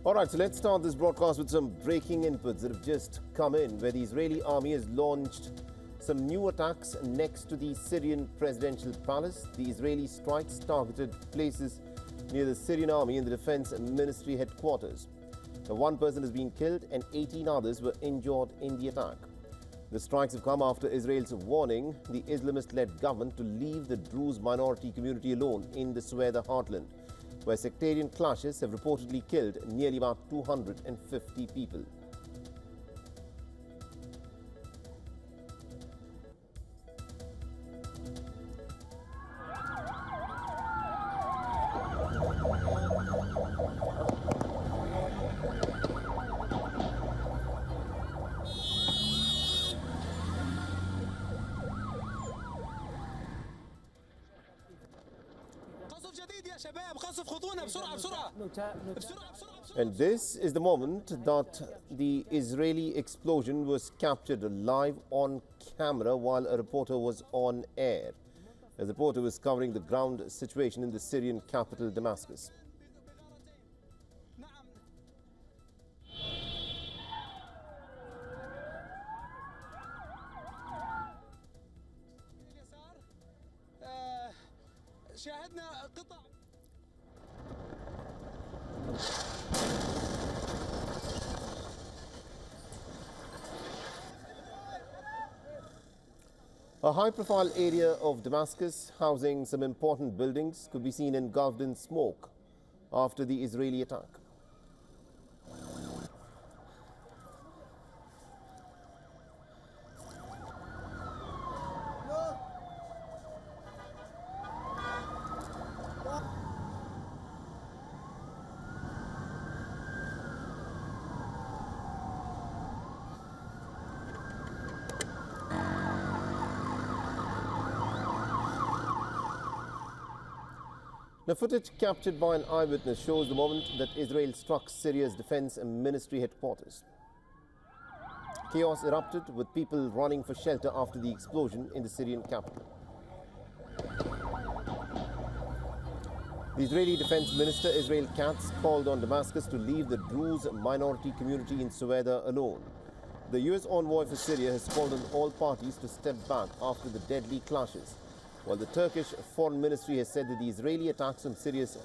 All right, so let's start this broadcast with some breaking inputs that have just come in, where the Israeli army has launched some new attacks next to the Syrian presidential palace. The Israeli strikes targeted places near the Syrian army and the defense ministry headquarters. Now, one person has been killed and 18 others were injured in the attack. The strikes have come after Israel's warning the Islamist-led government to leave the Druze minority community alone in the Sueda heartland, where sectarian clashes have reportedly killed nearly about 250 people. And this is the moment that the Israeli explosion was captured live on camera while a reporter was on air. A reporter was covering the ground situation in the Syrian capital, Damascus. A high-profile area of Damascus housing some important buildings could be seen engulfed in smoke after the Israeli attack. The footage captured by an eyewitness shows the moment that Israel struck Syria's defense ministry headquarters. Chaos erupted with people running for shelter after the explosion in the Syrian capital. The Israeli Defense Minister Israel Katz called on Damascus to leave the Druze minority community in Sueda alone. The US envoy for Syria has called on all parties to step back after the deadly clashes, while the Turkish Foreign Ministry has said that the Israeli attacks on Syria's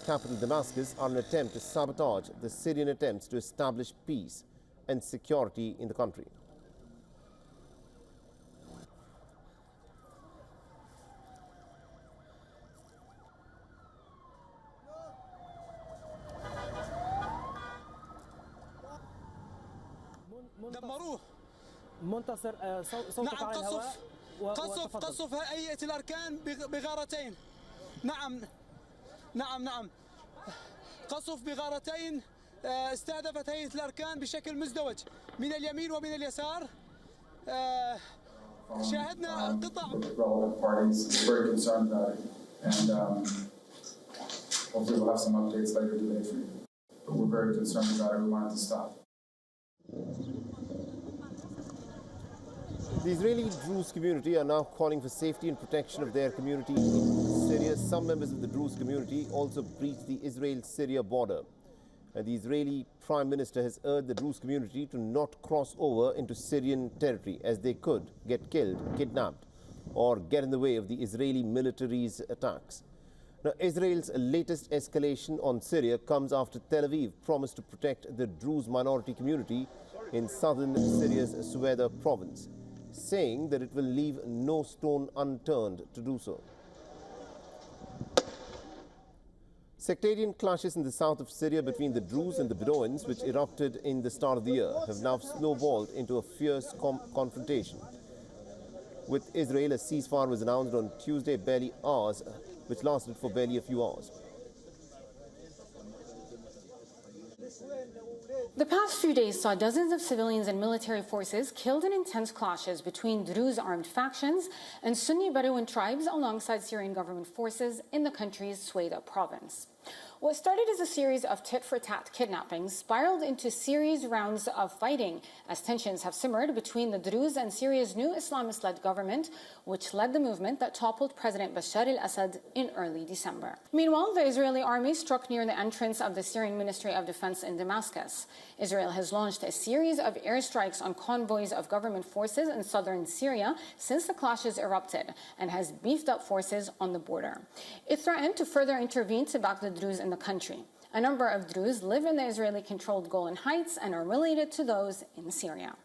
capital Damascus are an attempt to sabotage the Syrian attempts to establish peace and security in the country. منتصر صوتك على الهواء. قصف هيئة الأركان بغارتين. نعم قصف بغارتين استهدفت هيئة الأركان بشكل مزدوج من اليمين ومن اليسار. شاهدنا قطع. Very concerned about it, and hopefully we'll have some updates later today for you. But we're very concerned about it. We want it to stop. The Israeli Druze community are now calling for safety and protection of their community in Syria. Some members of the Druze community also breached the Israel-Syria border. And the Israeli Prime Minister has urged the Druze community to not cross over into Syrian territory, as they could get killed, kidnapped, or get in the way of the Israeli military's attacks. Now, Israel's latest escalation on Syria comes after Tel Aviv promised to protect the Druze minority community in southern Syria's Sueda province, saying that it will leave no stone unturned to do so. Sectarian clashes in the south of Syria between the Druze and the Bedouins, which erupted in the start of the year, have now snowballed into a fierce confrontation. With Israel, a ceasefire was announced on Tuesday, which lasted for barely a few hours. The past few days saw dozens of civilians and military forces killed in intense clashes between Druze armed factions and Sunni Bedouin tribes alongside Syrian government forces in the country's Sweda province. What started as a series of tit-for-tat kidnappings spiraled into series rounds of fighting as tensions have simmered between the Druze and Syria's new Islamist-led government, which led the movement that toppled President Bashar al-Assad in early December. Meanwhile, the Israeli army struck near the entrance of the Syrian Ministry of Defense in Damascus. Israel has launched a series of airstrikes on convoys of government forces in southern Syria since the clashes erupted and has beefed up forces on the border. It threatened to further intervene to back the Druze in the country. A number of Druze live in the Israeli-controlled Golan Heights and are related to those in Syria.